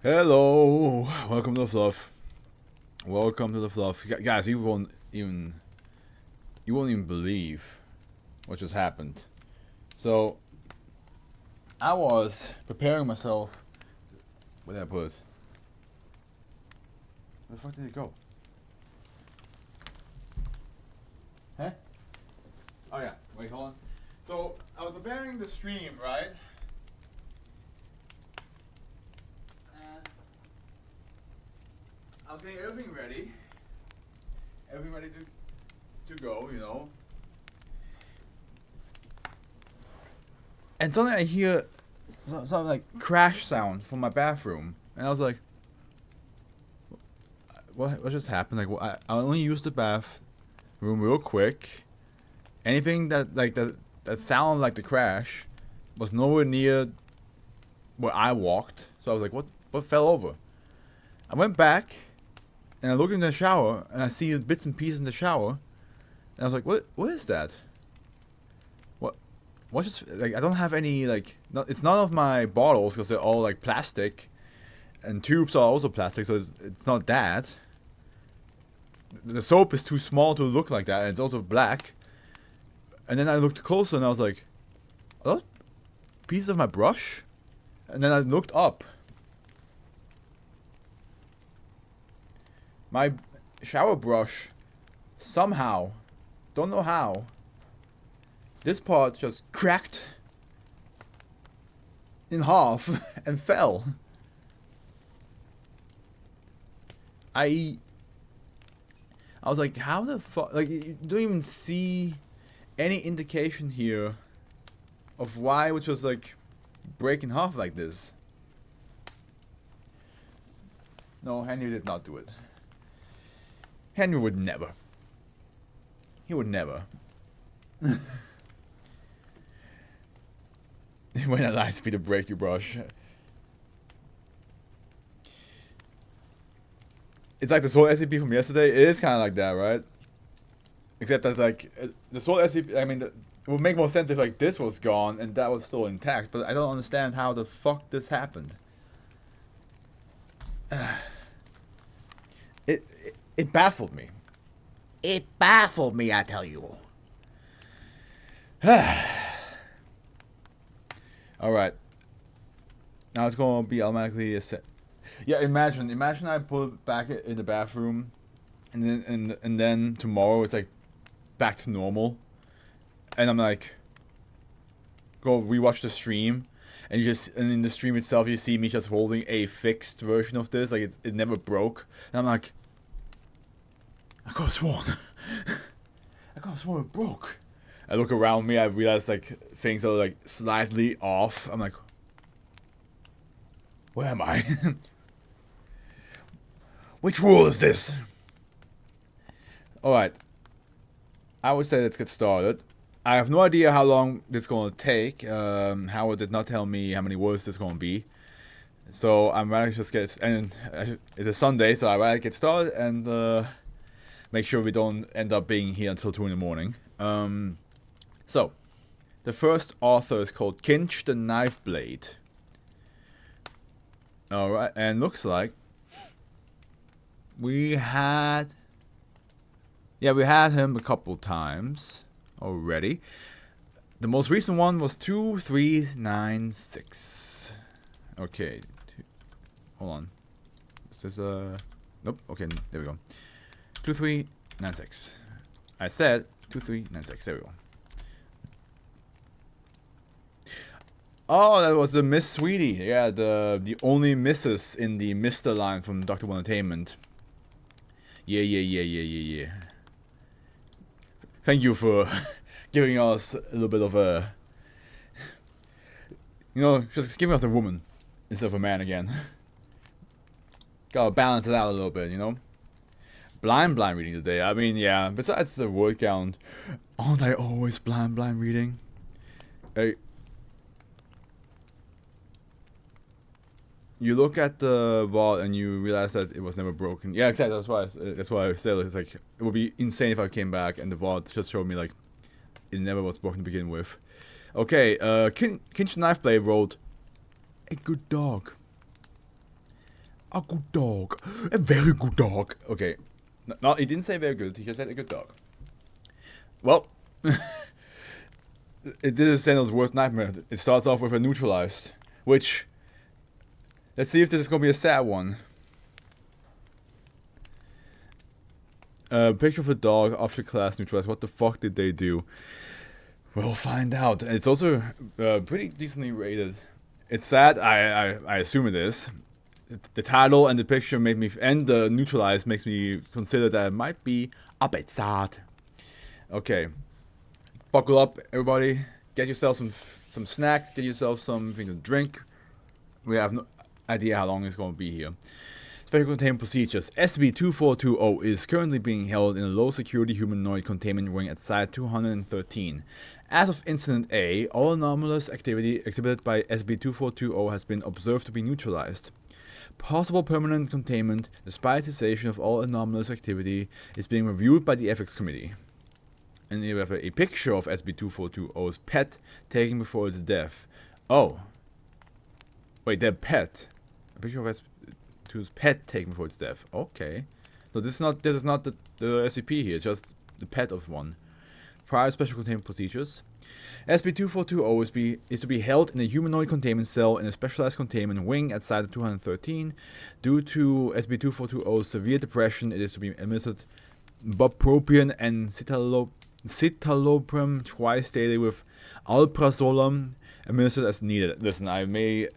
Hello, welcome to the Fluff. Welcome to the Fluff, guys. You won't even believe what just happened. So, I was preparing myself. Where did I put it? Where the fuck did it go? Huh? Oh yeah. Wait, hold on. So I was preparing the stream, right? I was getting everything ready. Everything ready to go, you know. And suddenly I hear some like crash sound from my bathroom, and I was like, "What just happened?" Like, I only used the bathroom real quick. Anything that sounded like the crash was nowhere near where I walked. So I was like, "What fell over?" I went back. And I look in the shower, and I see bits and pieces in the shower, and I was like, "What is that? What just like I don't have any like it's none of my bottles because they're all like plastic, and tubes are also plastic, so it's not that. The soap is too small to look like that, and it's also black. And then I looked closer, and I was like, are those pieces of my brush? And then I looked up. My shower brush, somehow, don't know how, this part just cracked in half and fell. I was like, how the fuck, like, you don't even see any indication here of why it was just like break in half like this. No, Henry did not do it. Henry would never. He would never. When I light speed to break your brush. It's like the Soul SCP from yesterday. It is kind of like that, right? Except that like the Soul SCP. I mean, it would make more sense if like this was gone and that was still intact. But I don't understand how the fuck this happened. It baffled me. It baffled me, I tell you. Alright. Now it's gonna be automatically a set. Yeah, imagine I put it back in the bathroom, and then tomorrow it's like back to normal, and I'm like, go rewatch the stream, and in the stream itself you see me just holding a fixed version of this, like it never broke, and I'm like, I could have sworn. I could have sworn it broke. I look around me, I realize like things are like slightly off. I'm like, where am I? Which rule is this? Alright. I would say let's get started. I have no idea how long this is going to take. Howard did not tell me how many words this is going to be. So I'm rather just get, and it's a Sunday, so I'd rather get started and make sure we don't end up being here until 2 in the morning. So, the first author is called Kinch the Knife Blade. Alright, and looks like we had him a couple times already. The most recent one was 2396. Okay, hold on. Is this nope, okay, there we go. 2396. I said 2396, there we go. Oh, that was the Miss Sweetie. Yeah, the only missus in the Mr. line from Dr. One Entertainment. Yeah. Thank you for giving us a little bit of a, just giving us a woman instead of a man again. Gotta balance it out a little bit, Blind reading today. I mean, yeah, besides the word count, aren't I always blind reading? You look at the vault and you realize that it was never broken. Yeah, exactly. That's why I said it's like it would be insane if I came back and the vault just showed me like it never was broken to begin with. Okay, Kinch Knifeblade wrote, "A good dog." A good dog. A very good dog. Okay. No, he didn't say very good. He just said a good dog. Well, this is Sentinel's worst nightmare. It starts off with a neutralized, which... Let's see if this is going to be a sad one. Picture of a dog, object class neutralized. What the fuck did they do? We'll find out. It's also pretty decently rated. It's sad. I assume it is. The title and the picture made me, and the neutralized makes me consider that it might be a bit sad. Okay, buckle up, everybody. Get yourself some snacks. Get yourself something to drink. We have no idea how long it's going to be here. Special containment procedures. SCP-2420 is currently being held in a low-security humanoid containment ring at Site 213. As of Incident A, all anomalous activity exhibited by SCP-2420 has been observed to be neutralized. Possible permanent containment, despite cessation of all anomalous activity, is being reviewed by the Ethics Committee. And we have a picture of SCP-2420's pet taken before its death. Oh. Wait, their pet. A picture of SCP-2420's pet taken before its death. Okay. So this is not the SCP here, it's just the pet of one. Prior special containment procedures. SCP-2420 is to be held in a humanoid containment cell in a specialized containment wing at Site 213. Due to SCP-2420's severe depression, it is to be administered bupropion and citalopram twice daily with alprazolam administered as needed. Listen, I may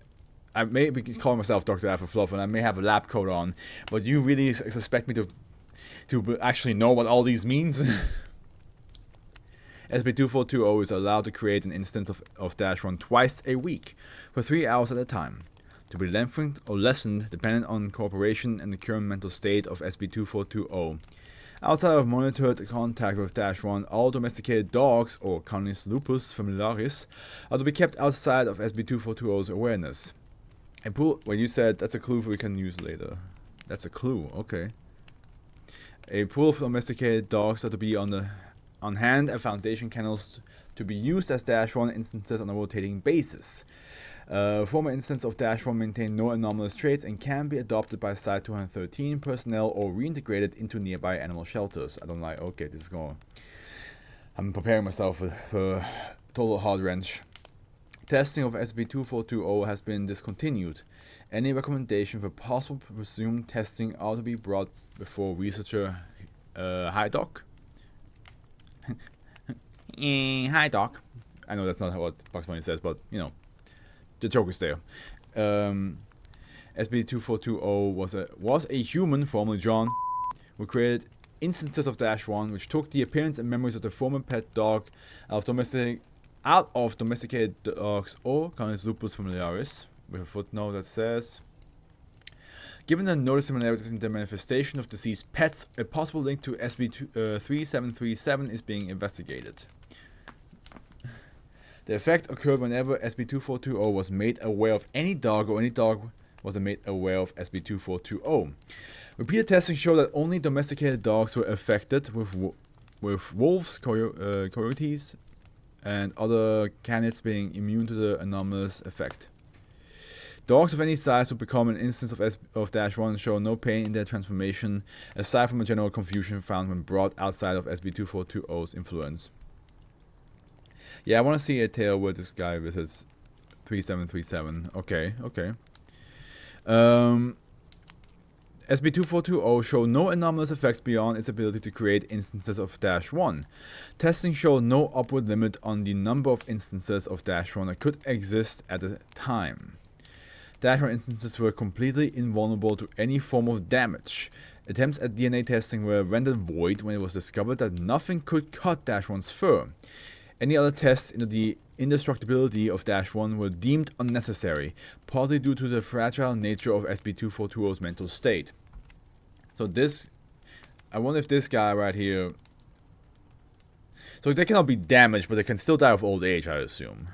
be calling myself Dr. AfroFluff and I may have a lab coat on, but you really suspect me to actually know what all these means? SCP-2420 is allowed to create an instance of -1 twice a week, for 3 hours at a time, to be lengthened or lessened depending on cooperation and the current mental state of SCP-2420. Outside of monitored contact with -1, all domesticated dogs, or Canis lupus familiaris, are to be kept outside of SCP-2420's awareness. A pool, well, you said that's a clue we can use later. That's a clue, okay. A pool of domesticated dogs are to be on hand and Foundation kennels to be used as -1 instances on a rotating basis. Former instance of -1 maintain no anomalous traits and can be adopted by Site 213 personnel or reintegrated into nearby animal shelters. I don't like, okay, this is going. I'm preparing myself for total hard wrench. Testing of SCP-2420 has been discontinued. Any recommendation for possible presumed testing are to be brought before researcher Hi Doc. Hi Doc. I know that's not what Bugs Bunny says, but you know, the joke is there. SCP-2420 was a human, formerly John, who created instances of -1, which took the appearance and memories of the former pet dog out of domesticated dogs or Canis lupus familiaris, with a footnote that says, given the noted similarities in the manifestation of deceased pets, a possible link to SCP-3737 is being investigated. The effect occurred whenever SCP-2420 was made aware of any dog or any dog was made aware of SCP-2420. Repeated testing showed that only domesticated dogs were affected, with wolves, coyotes, and other canids being immune to the anomalous effect. Dogs of any size who become an instance of -1 show no pain in their transformation, aside from a general confusion found when brought outside of SCP-2420's influence. Yeah, I want to see a tale where this guy visits 3737. Okay. SCP-2420 showed no anomalous effects beyond its ability to create instances of -1. Testing showed no upward limit on the number of instances of -1 that could exist at the time. -1 instances were completely invulnerable to any form of damage. Attempts at DNA testing were rendered void when it was discovered that nothing could cut -1's fur. Any other tests into the indestructibility of -1 were deemed unnecessary, partly due to the fragile nature of SCP-2420's mental state. So this, I wonder if this guy right here, so they cannot be damaged, but they can still die of old age, I assume.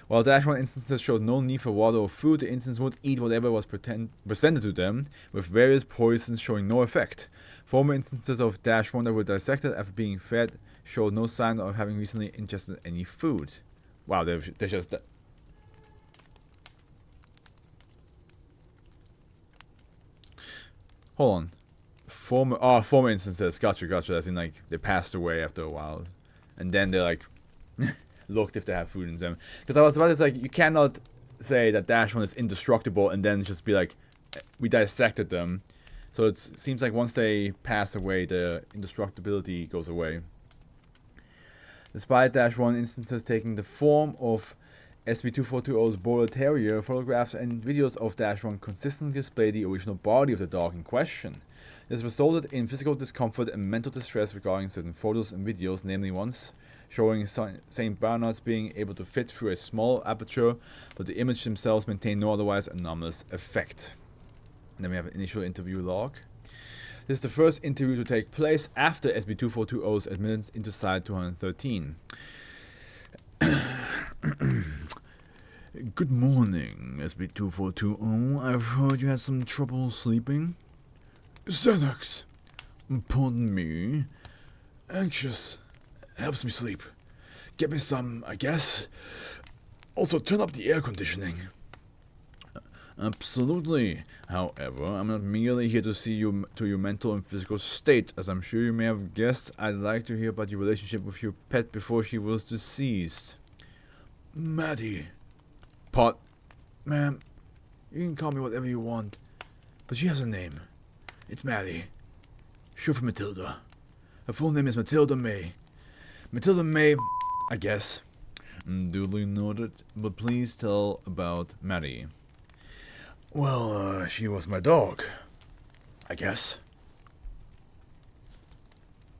While -1 instances showed no need for water or food, the instance would eat whatever was presented to them, with various poisons showing no effect. Former instances of -1 that were dissected after being fed showed no sign of having recently ingested any food. Wow, they're just... Hold on. Former instances. Gotcha. As in, like, they passed away after a while. And then they, like, looked if they have food in them. Because I was about to say, like, you cannot say that Dash 1 is indestructible and then just be like, we dissected them. So it seems like once they pass away, the indestructibility goes away. Despite Dash 1 instances taking the form of SCP-2420's Border Terrier, photographs and videos of Dash 1 consistently display the original body of the dog in question. This resulted in physical discomfort and mental distress regarding certain photos and videos, namely ones showing St. Bernards being able to fit through a small aperture, but the image themselves maintain no otherwise anomalous effect. And then we have an initial interview log. This is the first interview to take place after SCP-2420's admittance into Site-213. Good morning, SCP-2420. I've heard you had some trouble sleeping. Xanax. Pardon me. Anxious. Helps me sleep. Get me some, I guess. Also, turn up the air conditioning. Absolutely. However, I'm not merely here to see you to your mental and physical state. As I'm sure you may have guessed, I'd like to hear about your relationship with your pet before she was deceased. Maddie. Pot. Ma'am, you can call me whatever you want, but she has a name. It's Maddie. Short for Matilda. Her full name is Matilda May. Matilda May, I guess. Duly noted, but please tell about Maddie. Well, she was my dog. I guess.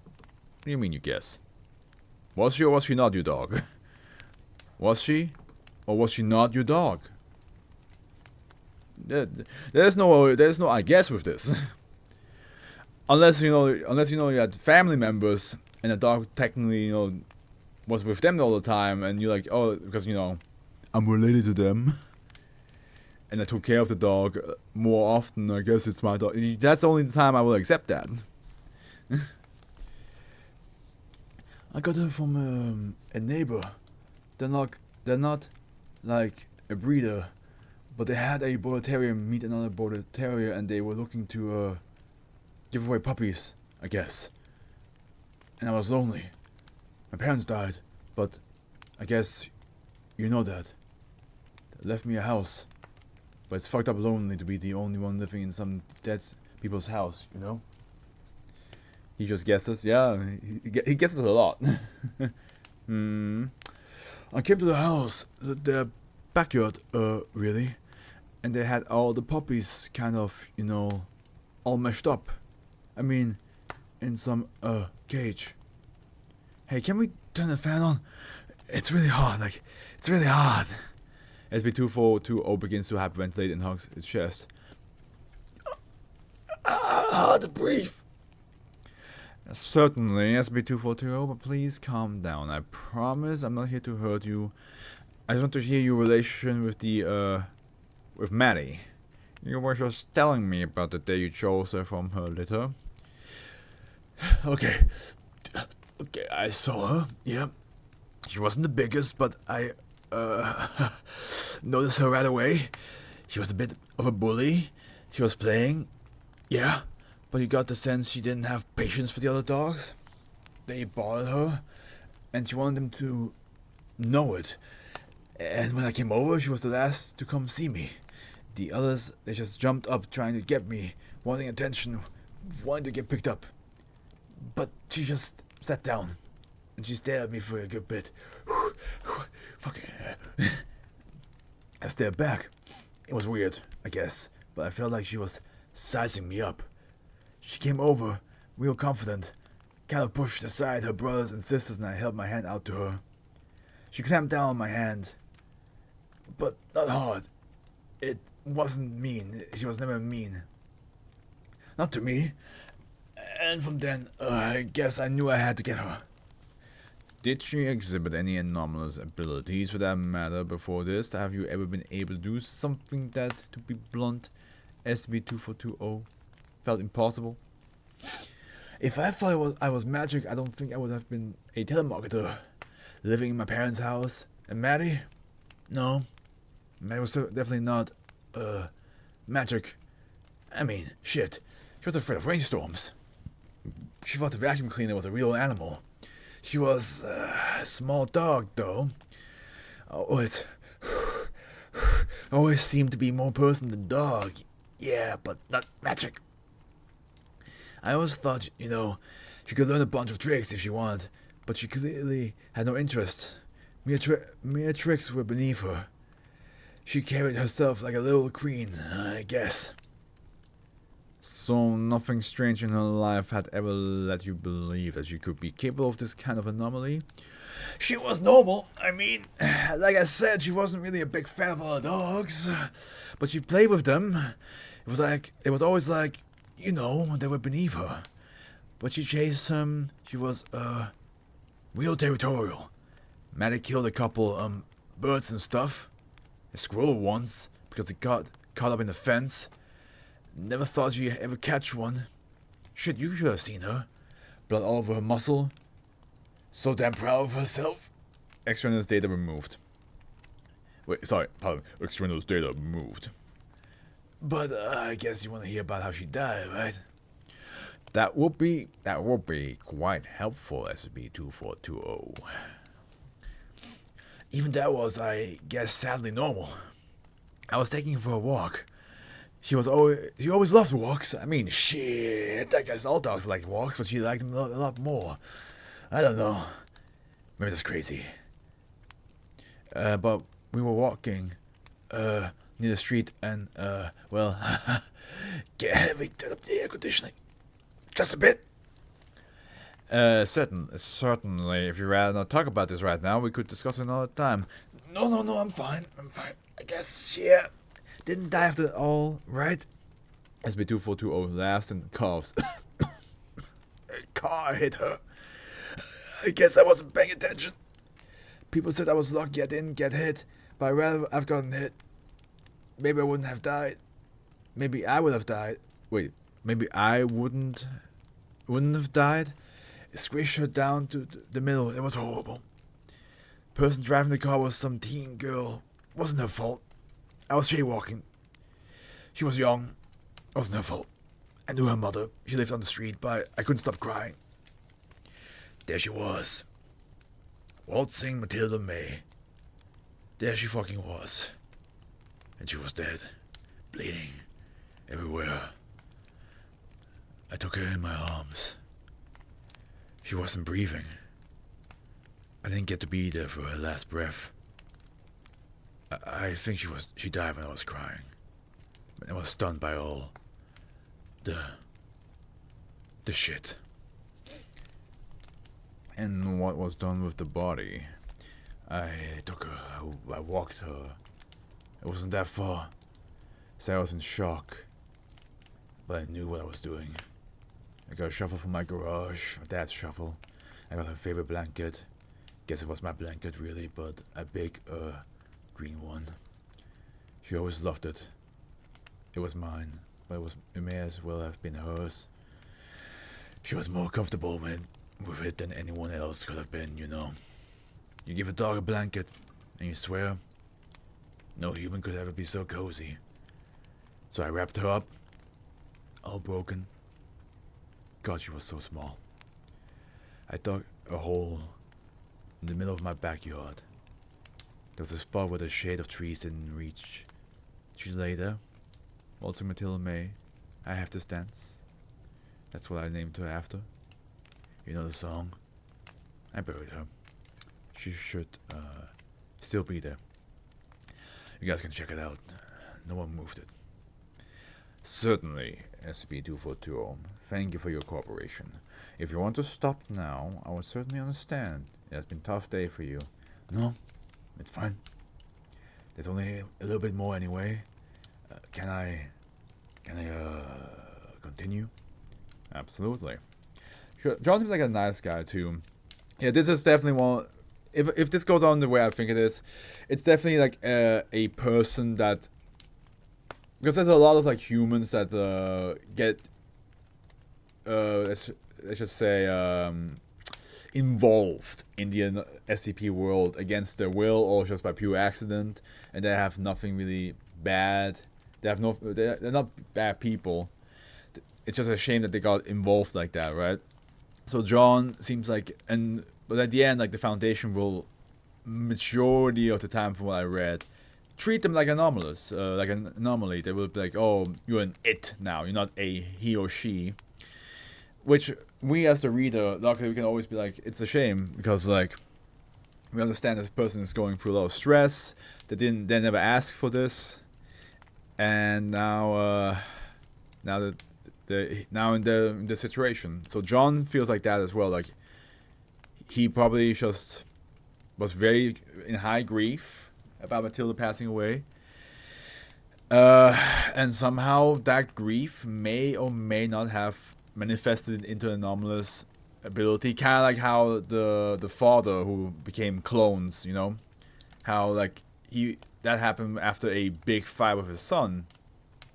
What do you mean you guess? Was she or was she not your dog? Was she? Or was she not your dog? There's no I guess with this. unless you know you had family members and the dog technically, was with them all the time, and you're like, oh, because I'm related to them. And I took care of the dog more often. I guess it's my dog. That's the only time I will accept that. I got her from a neighbor. They're not like a breeder, but they had a border terrier meet another border terrier, and they were looking to give away puppies, I guess. And I was lonely. My parents died, but I guess you know that. They left me a house. But it's fucked up lonely to be the only one living in some dead people's house, He just guesses. Yeah, he guesses a lot. I came to the house, the backyard, really. And they had all the puppies kind of, all meshed up. I mean, in some, cage. Hey, can we turn the fan on? It's really hot, it's really hot. SCP-2420 begins to hyperventilate and hugs its chest. Hard to breathe. Certainly, SCP-2420, but please calm down. I promise I'm not here to hurt you. I just want to hear your relation with with Maddie. You were just telling me about the day you chose her from her litter. Okay, I saw her, yeah. She wasn't the biggest, but I noticed her right away. She was a bit of a bully. She was playing, yeah, but you got the sense she didn't have patience for the other dogs. They bothered her, and she wanted them to know it. And when I came over, she was the last to come see me. The others, they just jumped up trying to get me, wanting attention, wanting to get picked up. But she just sat down, and she stared at me for a good bit. Fucking. I stared back. It was weird, I guess, but I felt like she was sizing me up. She came over, real confident, kind of pushed aside her brothers and sisters, and I held my hand out to her. She clamped down on my hand, but not hard. It wasn't mean. She was never mean. Not to me. And from then, I guess I knew I had to get her. Did she exhibit any anomalous abilities for that matter before this? Have you ever been able to do something that, to be blunt, SCP-2420 felt impossible? If I thought I was magic, I don't think I would have been a telemarketer living in my parents' house. And Maddie? No. Maddie was definitely not, magic. I mean, shit. She She was afraid of rainstorms. She thought the vacuum cleaner was a real animal. She was a small dog, though. Always seemed to be more person than dog. Yeah, but not magic. I always thought, she could learn a bunch of tricks if she wanted, but she clearly had no interest. Mere tricks were beneath her. She carried herself like a little queen, I guess. So nothing strange in her life had ever led you believe that she could be capable of this kind of anomaly? She was normal. I mean, like I said, she wasn't really a big fan of other dogs, but she played with them. It was always like, they were beneath her. But she chased them. She was, real territorial. Maddie killed a couple, birds and stuff. A squirrel once, because it got caught up in the fence. Never thought she'd ever catch one. Shit, you should have seen her. Blood all over her muscle. So damn proud of herself. Extraneous data removed. Extraneous data removed. But I guess you want to hear about how she died, right? That would be quite helpful, SCP-2420. Even that was, I guess, sadly normal. I was taking her for a walk. She always loved walks. I mean, shit, that guy's all dogs like walks, but she liked them a lot more. I don't know. Maybe that's crazy. But we were walking, near the street and, get heavy, turn up the air conditioning. Just a bit. Certainly, if you'd rather not talk about this right now, we could discuss it another time. No, I'm fine. I guess, yeah. Didn't die after all, right? SCP-2420 laughs and coughs. A car hit her. I guess I wasn't paying attention. People said I was lucky I didn't get hit, but I'd rather have gotten hit. Maybe I wouldn't have died. Maybe I would have died. Wait, maybe I wouldn't have died? It squished her down to the middle. It was horrible. Person driving the car was some teen girl. Wasn't her fault. I was jaywalking. She was young. Wasn't her fault. I knew her mother. She lived on the street, but I couldn't stop crying. There she was. Waltzing Matilda May. There she fucking was. And she was dead. Bleeding. Everywhere. I took her in my arms. She wasn't breathing. I didn't get to be there for her last breath. I think she died when I was crying. I was stunned by all the shit. And what was done with the body? I took her, I walked her. It wasn't that far. So I was in shock. But I knew what I was doing. I got a shovel from my garage, my dad's shovel. I got her favorite blanket. Guess it was my blanket really, but a big, green one. She always loved it. It was mine, but it may as well have been hers. She was more comfortable with it than anyone else could have been, You give a dog a blanket, and you swear no human could ever be so cozy. So I wrapped her up, all broken. God, she was so small. I dug a hole in the middle of my backyard. There was a spot where the shade of trees didn't reach. She lay there, waltzing Matilda May. I have this dance. That's what I named her after. You know the song. I buried her. She should still be there. You guys can check it out. No one moved it. Certainly, SCP-2420. Thank you for your cooperation. If you want to stop now, I would certainly understand. It has been a tough day for you. No, it's fine. There's only a little bit more anyway. Can I continue? Absolutely. Sure. John seems like a nice guy too. Yeah, this is definitely one. If this goes on the way I think it is, it's definitely like a person that, because there's a lot of like humans that get let's just say involved in the SCP world against their will or just by pure accident, and they have nothing really bad. They're not bad people. it's just a shame that they got involved like that, right? So John seems like, but at the end, like the Foundation will, majority of the time, from what I read, treat them like anomalous, like an anomaly. They will be like, oh, you're an it now. You're not a he or she. Which we as the reader, luckily, we can always be like, it's a shame because like we understand this person is going through a lot of stress. They never asked for this, and now now in the situation. So John feels like that as well. Like he probably just was very in high grief about Matilda passing away. And somehow that grief may or may not have manifested into an anomalous ability. Kind of like how the father who became clones, you know? How like that happened after a big fight with his son.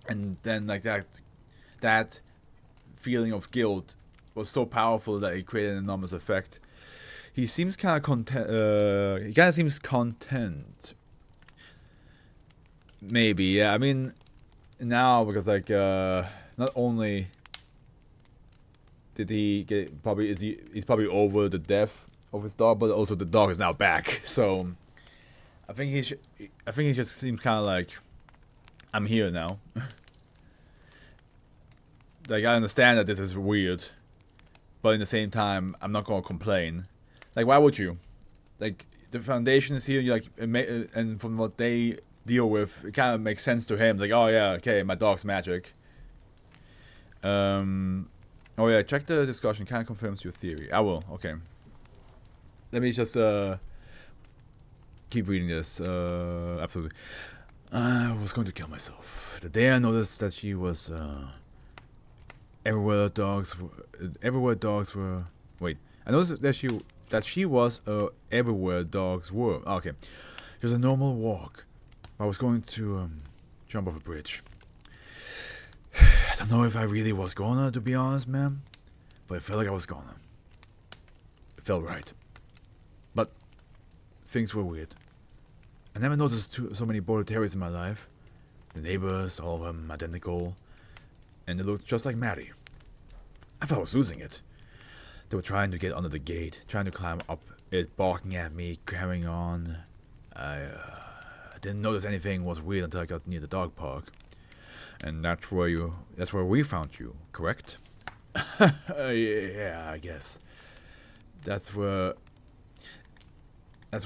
And then like that feeling of guilt was so powerful that it created an enormous effect. He seems kind of content. He kind of seems content. Maybe, yeah. I mean, now because like not only did he get he's probably over the death of his dog, but also the dog is now back. So I think he just seems kind of like, I'm here now. Like I understand that this is weird, but in the same time, I'm not gonna complain. Like why would you? Like the Foundation is here. You like and from what they deal with, it kind of makes sense to him. It's like, oh yeah, okay, my dog's magic. Oh yeah, check the discussion. Kind of confirms your theory. I will. Okay. Let me just keep reading this. Absolutely. I was going to kill myself the day I noticed that she was everywhere dogs were. Wait, I noticed that she was everywhere dogs were. Okay, it was a normal walk. I was going to jump off a bridge. I don't know if I really was gonna, to be honest, ma'am, but it felt like I was gonna. It felt right. But things were weird. I never noticed so many border terriers in my life. The neighbors, all of them identical, and they looked just like Maddie. I thought I was losing it. They were trying to get under the gate, trying to climb up it, barking at me, carrying on. I didn't notice anything was weird until I got near the dog park. And that's where we found you, correct? Yeah, I guess. That's where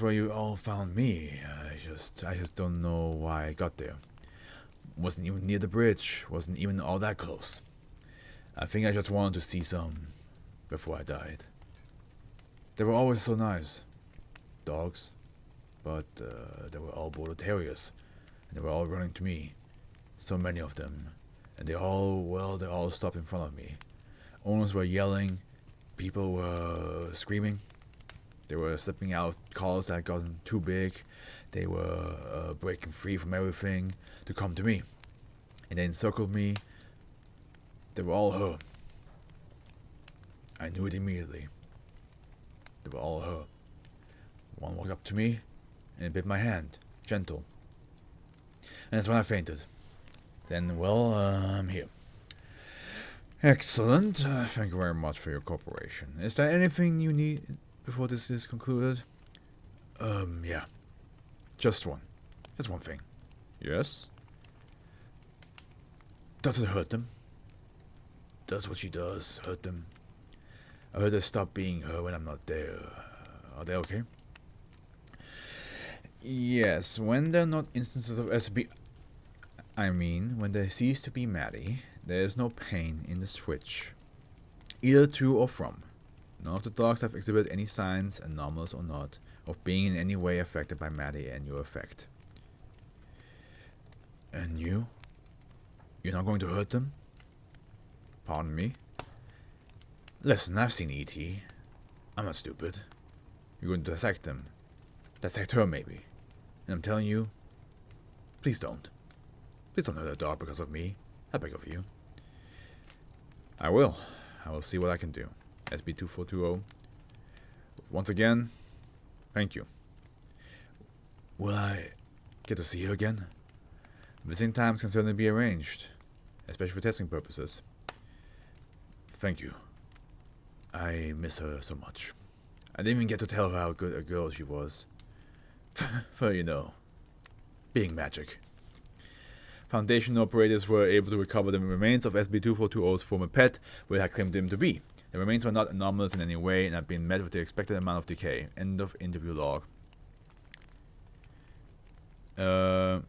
you all found me. I just don't know why I got there. Wasn't even near the bridge, wasn't even all that close. I think I just wanted to see some before I died. They were always so nice. Dogs. But they were all border terriers. And they were all running to me. So many of them. And they all stopped in front of me. Owners were yelling. People were screaming. They were slipping out of cars that had gotten too big. They were breaking free from everything to come to me. And they encircled me. They were all her. I knew it immediately. They were all her. One walked up to me and bit my hand, gentle. And that's when I fainted. Then, well, I'm here. Excellent. Thank you very much for your cooperation. Is there anything you need before this is concluded? Yeah. Just one. Just one thing. Yes? Does it hurt them? Does what she does hurt them? I heard her stop being her when I'm not there. Are they okay? Yes, when they're not instances of SCP... I mean, when they cease to be Maddie, there is no pain in the switch. Either to or from. None of the dogs have exhibited any signs, anomalous or not, of being in any way affected by Maddie and your effect. And you? You're not going to hurt them? Pardon me? Listen, I've seen E.T. I'm not stupid. You're going to dissect them. Dissect her, maybe. And I'm telling you, please don't. Please don't hurt a dog because of me. I beg of you. I will. I will see what I can do. SB2420. Once again, thank you. Will I get to see her again? Visiting times can certainly be arranged, especially for testing purposes. thank you. I miss her so much. I didn't even get to tell her how good a girl she was. For, you know, being magic. Foundation operators were able to recover the remains of SCP-2420's former pet, where it had claimed him to be. The remains were not anomalous in any way and had been met with the expected amount of decay. End of interview log. The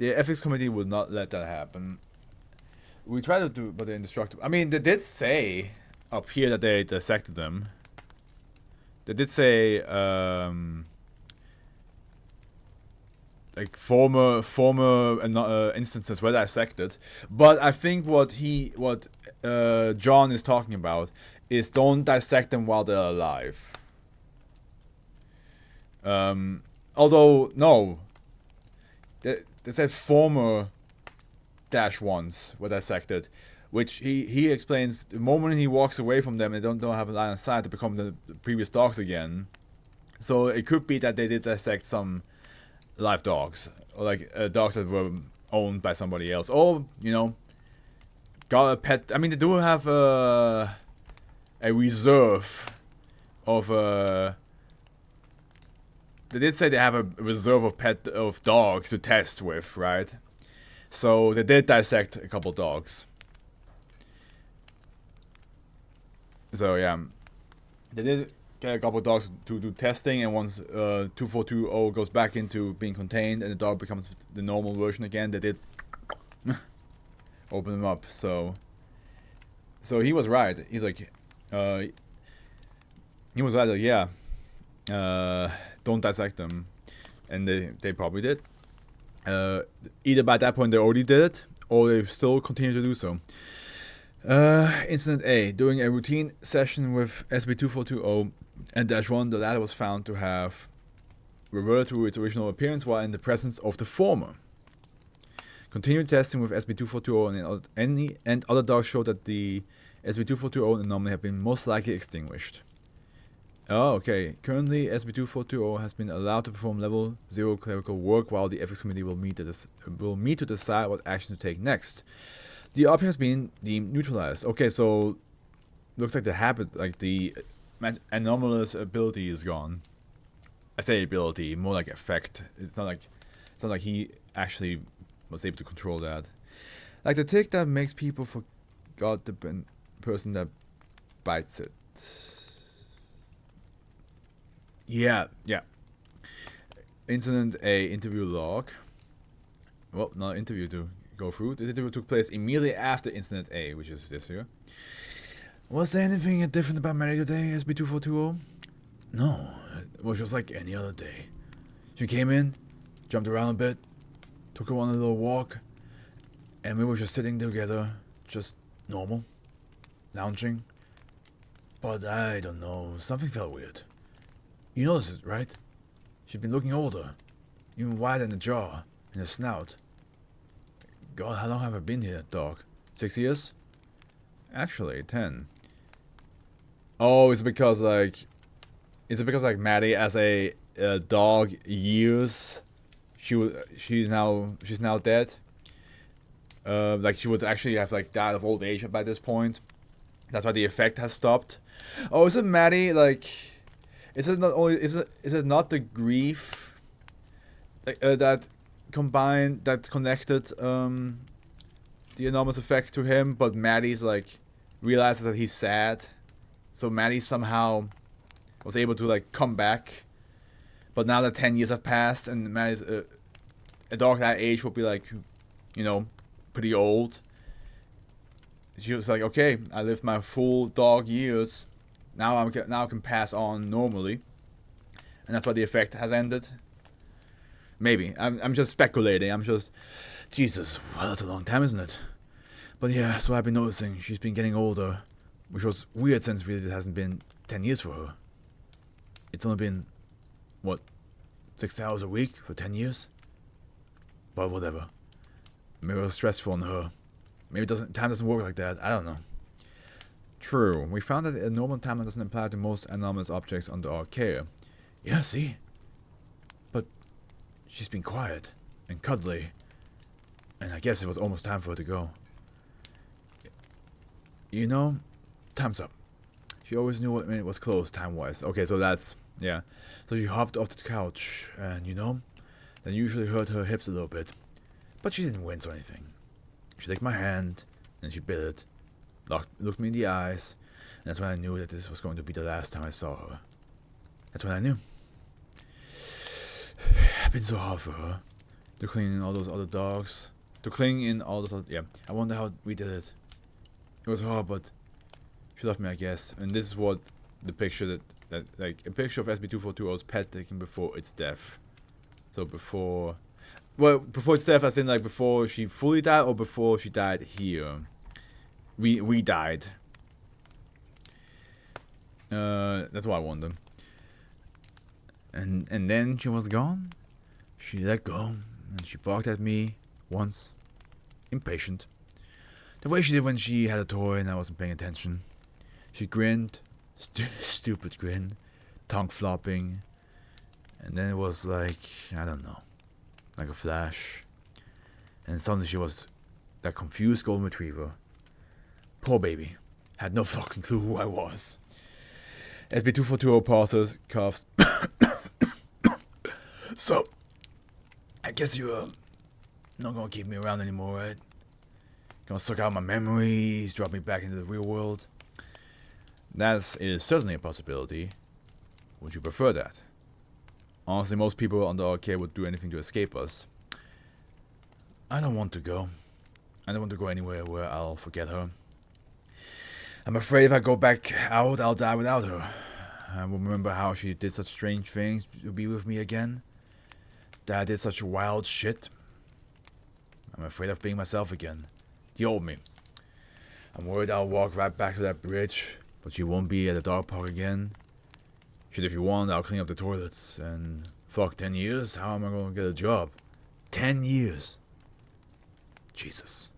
ethics committee would not let that happen. We tried to do, but they're indestructible. I mean, they did say up here that they dissected them. They did say, like former instances were dissected, but I think what John is talking about is don't dissect them while they're alive. Although no, they said former -1s were dissected, which he explains the moment he walks away from them, they don't have a line of sight to become the previous dogs again. So it could be that they did dissect some live dogs, or like dogs that were owned by somebody else, or you know, got a pet. I mean, they do have a reserve of they did say they have a reserve of dogs to test with, right? So they did dissect a couple dogs. So yeah, they did get a couple dogs to do testing, and once 2420 goes back into being contained and the dog becomes the normal version again, they did open them up. So he was right. He's like, he was right. Like, yeah, don't dissect them, and they probably did. Either by that point they already did it, or they still continue to do so. Incident A. During a routine session with SCP-2420 and -1, the latter was found to have reverted to its original appearance while in the presence of the former. Continued testing with SCP-2420 and other dogs showed that the SCP-2420 anomaly have been most likely extinguished. Oh, okay. Currently, SCP-2420 has been allowed to perform level 0 clerical work while the ethics committee will meet to decide what action to take next. The object has been deemed neutralized. Okay, so looks like the habit, like the anomalous ability is gone. I say ability, more like effect. It's not like he actually was able to control that. Like the tick that makes people forget the person that bites it. Yeah. Incident A, interview log. Well, not interview to go through. The interview took place immediately after Incident A, which is this here. Was there anything different about Mary today, SCP-2420? No, it was just like any other day. She came in, jumped around a bit, took her on a little walk, and we were just sitting together, just normal, lounging. But I don't know, something felt weird. You noticed it, right? She'd been looking older, even wider in the jaw and the snout. God, how long have I been here, dog? 6 years? Actually, 10. Oh, is it because like Maddie as a dog years? She's now dead. Like she would actually have like died of old age by this point. That's why the effect has stopped. Oh, is it Maddie like? Is it not the grief that connected the enormous effect to him, but Maddie's like realizes that he's sad, so Maddie somehow was able to like come back, but now that 10 years have passed and Maddie's a dog that age would be like, you know, pretty old. She was like, okay, I lived my full dog years. Now I can pass on normally, and that's why the effect has ended. Maybe I'm just speculating. I'm just, Jesus. Well, that's a long time, isn't it? But yeah, so I've been noticing she's been getting older, which was weird since really it hasn't been 10 years for her. It's only been what, 6 hours a week for 10 years. But whatever. Maybe it was stressful on her. Maybe time doesn't work like that. I don't know. True. We found that a normal timeline doesn't apply to most anomalous objects under our care. Yeah, see? But she's been quiet and cuddly. And I guess it was almost time for her to go. You know, time's up. She always knew when it was close, time-wise. Okay, so that's, yeah. So she hopped off the couch, and you know, that usually hurt her hips a little bit. But she didn't wince or anything. She took my hand, and she bit it, looked me in the eyes, and that's when I knew that this was going to be the last time I saw her. That's when I knew. It's been so hard for her. To clean in all those other dogs. To cling in all those other, yeah. I wonder how we did it. It was hard, but she loved me, I guess. And this is what the picture that like, a picture of SB242's pet taken before its death. So before, well, before its death, as in like before she fully died or before she died here. We died. That's what I wonder. And then she was gone. She let go, and she barked at me once, impatient. The way she did when she had a toy and I wasn't paying attention. She grinned, stupid grin, tongue flopping, and then it was like, I don't know, like a flash. And suddenly she was that confused golden retriever. Poor baby, had no fucking clue who I was. SB242 pauses, coughs. So, I guess you're not gonna keep me around anymore, right? Gonna suck out my memories, drop me back into the real world. That is certainly a possibility. Would you prefer that? Honestly, most people on the arcade would do anything to escape us. I don't want to go. I don't want to go anywhere where I'll forget her. I'm afraid if I go back out, I'll die without her. I will remember how she did such strange things to be with me again. That I did such wild shit. I'm afraid of being myself again. The old me. I'm worried I'll walk right back to that bridge, but she won't be at the dog park again. Shit, if you want, I'll clean up the toilets. And fuck, 10 years? How am I gonna get a job? 10 years. Jesus.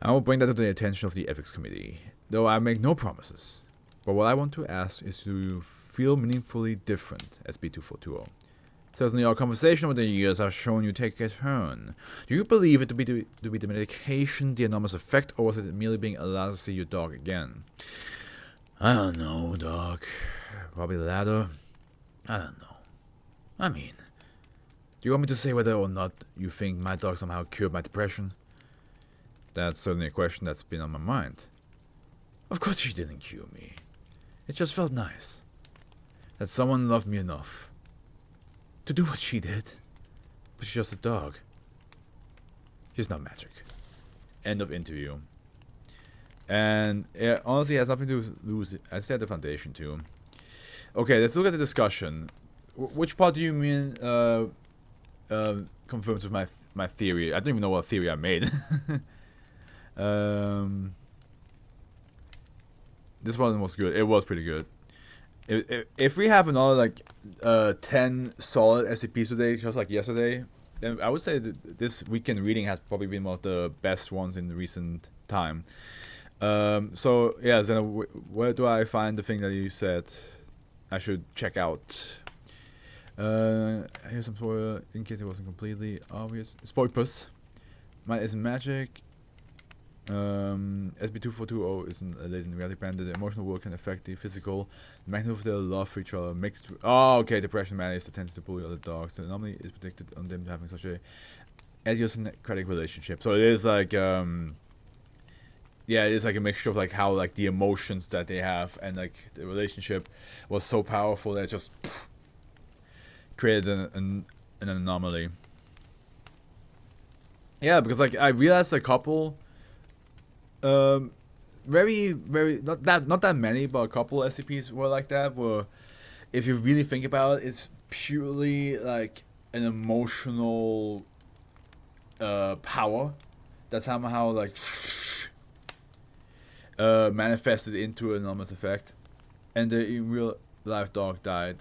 I will bring that to the attention of the ethics committee, though I make no promises. But what I want to ask is to feel meaningfully different, SB2420. Certainly our conversation over the years have shown you take a turn. Do you believe it to be the medication, the enormous effect, or was it merely being allowed to see your dog again? I don't know, Doc. Probably the latter. I don't know. I mean, do you want me to say whether or not you think my dog somehow cured my depression? That's certainly a question that's been on my mind. Of course she didn't cure me. It just felt nice. That someone loved me enough to do what she did. But she's just a dog. She's not magic. End of interview. And it honestly has nothing to do with it. I said the foundation too. Okay, let's look at the discussion. Which part do you mean confirms with my theory? I don't even know what theory I made. This one was good. It was pretty good. If we have another like 10 solid SCPs today, just like yesterday, then I would say that this weekend reading has probably been one of the best ones in recent time. So yeah, Zena, where do I find the thing that you said I should check out? Here's some spoiler in case it wasn't completely obvious. Spoipus. Mine isn't magic. SB2420 isn't a latent reality band. The emotional world can affect the physical. The magnitude of their love for each other mixed. Oh, okay. Depression madness tends to bully other dogs. The anomaly is predicted on them having such a idiosyncratic relationship. So it is like, yeah, it is like a mixture of like how like the emotions that they have and like the relationship was so powerful that it just created an anomaly. Yeah, because like I realized a couple. Very not that many, but a couple SCPs were like that. Where, if you really think about it, it's purely like an emotional power that somehow like manifested into an enormous effect, and the in real life dog died.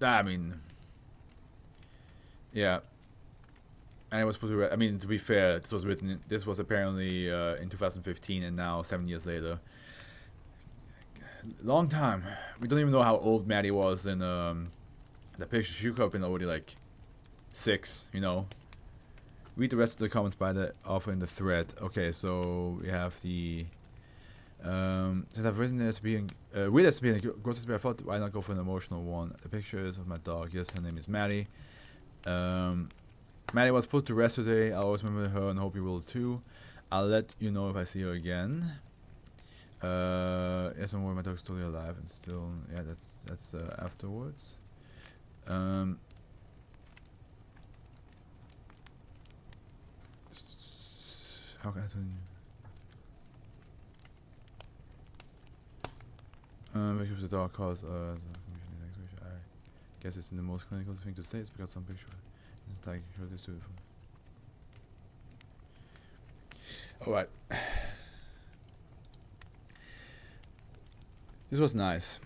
I mean, yeah. And it was supposed to. I mean, to be fair, this was written. This was apparently in 2015, and now 7 years later. Long time. We don't even know how old Maddie was in the picture. She could have been already like 6. You know. Read the rest of the comments by the author in the thread. Okay, so we have the Since I've written SCP and weird SCP and gross SCP, I thought why not go for an emotional one. The picture is of my dog. Yes, her name is Maddie. Maddie was put to rest today. I always remember her and hope you will too. I'll let you know if I see her again. Yes, don't worry, my dog's totally alive and still. Yeah, that's afterwards. How can I tell you? Picture of the dog cause I guess it's in the most clinical thing to say. It's because some picture it's like sure this suitable. Alright. This was nice.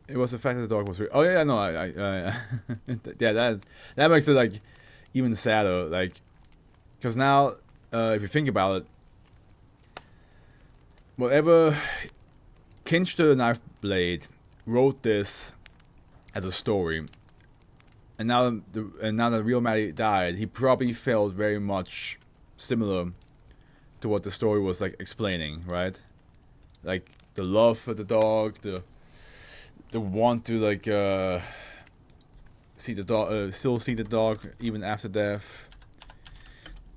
It was the fact that the dog was oh yeah, no, yeah, that makes it like even sadder, like, because now if you think about it, whatever Kinch the Knife Blade wrote this as a story, and now that real Maddie died, he probably felt very much similar to what the story was like explaining, right? Like the love for the dog, the want to like see the dog, still see the dog even after death.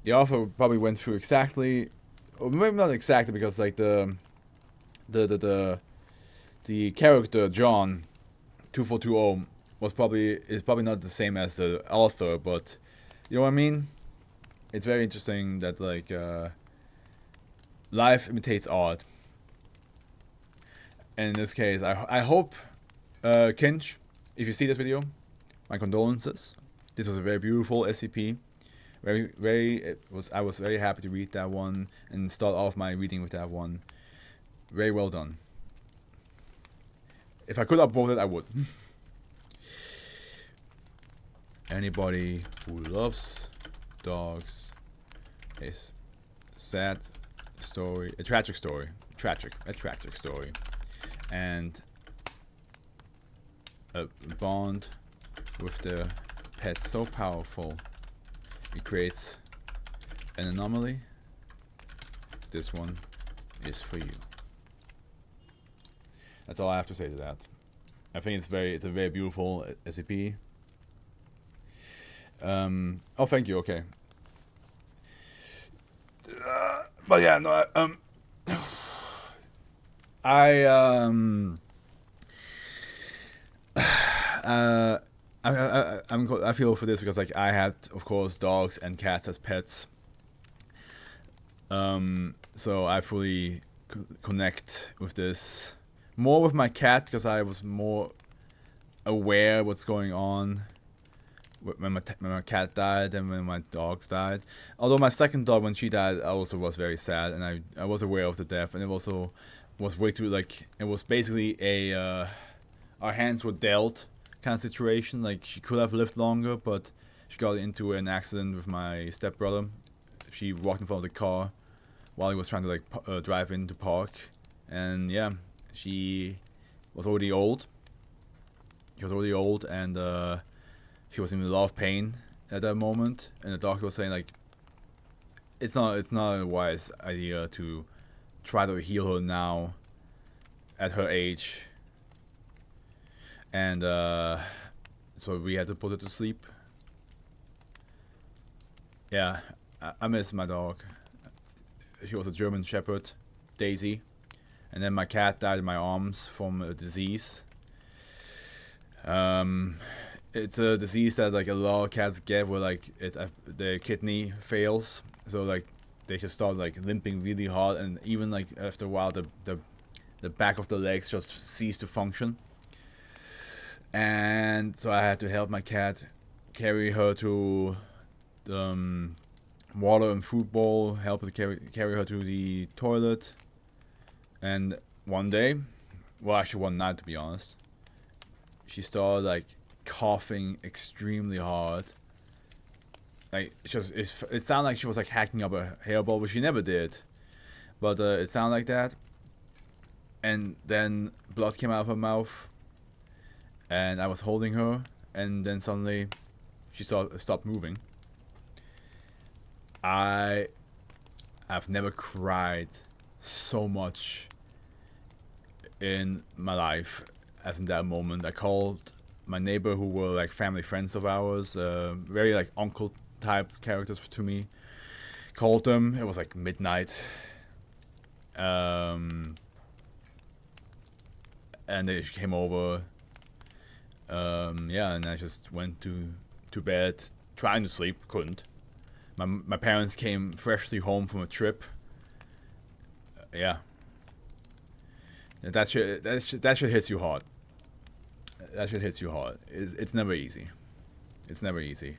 The author probably went through exactly, or maybe not exactly, because like the character John 2420 is probably not the same as the author, but you know what I mean? It's very interesting that like life imitates art. And in this case, I hope Kinch, if you see this video, my condolences. This was a very beautiful SCP. I was very happy to read that one and start off my reading with that one. Very well done. If I could upvote it, I would. Anybody who loves dogs, a sad story, a tragic story, and a bond with the pet so powerful it creates an anomaly. This one is for you. That's all I have to say to that. I think it's a very beautiful SCP. Oh, thank you. Okay. But yeah, no. I feel for this because like I had, of course, dogs and cats as pets. So I fully connect with this. More with my cat because I was more aware what's going on when my cat died and when my dogs died. Although my second dog, when she died, I also was very sad, and I was aware of the death, and it also was way too like it was basically a our hands were dealt kind of situation. Like she could have lived longer, but she got into an accident with my stepbrother. She walked in front of the car while he was trying to like drive into park, and yeah. She was already old. She was already old, and she was in a lot of pain at that moment. And the doctor was saying like, it's not a wise idea to try to heal her now, at her age. And so we had to put her to sleep. Yeah, I miss my dog. She was a German Shepherd, Daisy. And then my cat died in my arms from a disease. It's a disease that like a lot of cats get, where like their kidney fails, so like they just start like limping really hard, and even like after a while the back of the legs just cease to function. And so I had to help my cat carry her to the water and food bowl, help her to carry her to the toilet. And one day, well actually one night to be honest, she started like coughing extremely hard. Like it sounded like she was like hacking up a hairball, but she never did. But it sounded like that. And then blood came out of her mouth. And I was holding her, and then suddenly she stopped moving. I I've never cried so much in my life as in that moment. I called my neighbor, who were like family friends of ours, very like uncle type characters to me. Called them. It was like midnight. And they came over. Yeah, and I just went to bed, trying to sleep, couldn't. My parents came freshly home from a trip. Yeah. That shit hits you hard. That shit hits you hard. It's never easy. It's never easy.